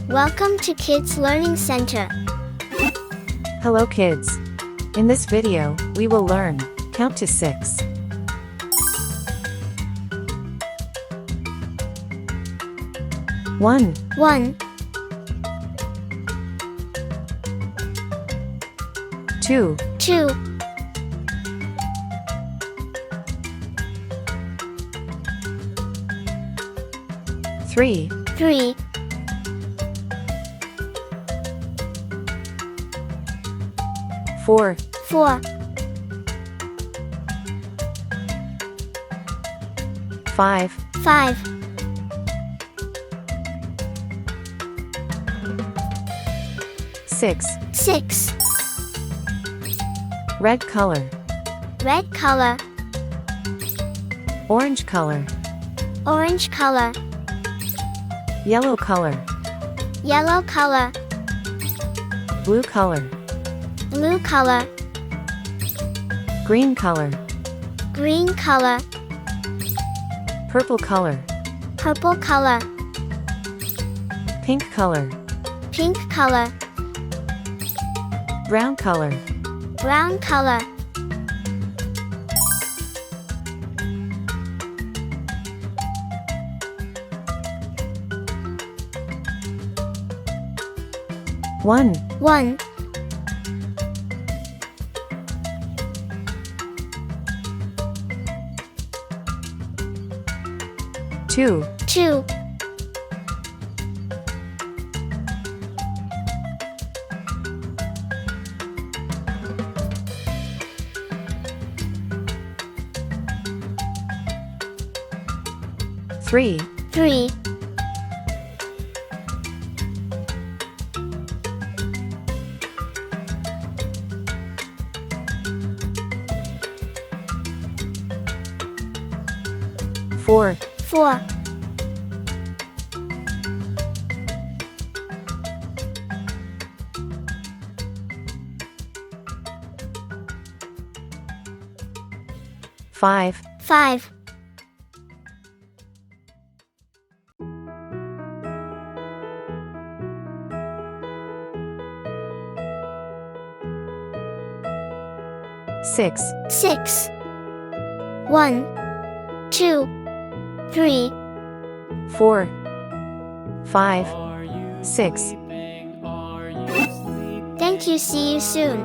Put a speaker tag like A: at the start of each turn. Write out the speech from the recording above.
A: Welcome to Kids Learning Center.
B: Hello kids. In this video, we will learn count to 6. One,
A: 1,
B: 2,
A: 2,
B: 3,
A: 3,
B: 4,
A: 4,
B: 5,
A: 5,
B: 6.
A: 6.
B: Red color,
A: Red color,
B: orange color,
A: orange color,
B: yellow color,
A: yellow color,
B: blue color,
A: blue color,
B: green color,
A: green color,
B: purple color,
A: purple color,
B: pink color,
A: pink color,
B: brown color.
A: brown color.
B: One,
A: 1,
B: 2,
A: 2,
B: 3,
A: 3,
B: 4,
A: 4,
B: 5,
A: 5,
B: 6,
A: 6. 1, 2, 3,
B: 4, 5, 6.
A: Thank you. See you soon.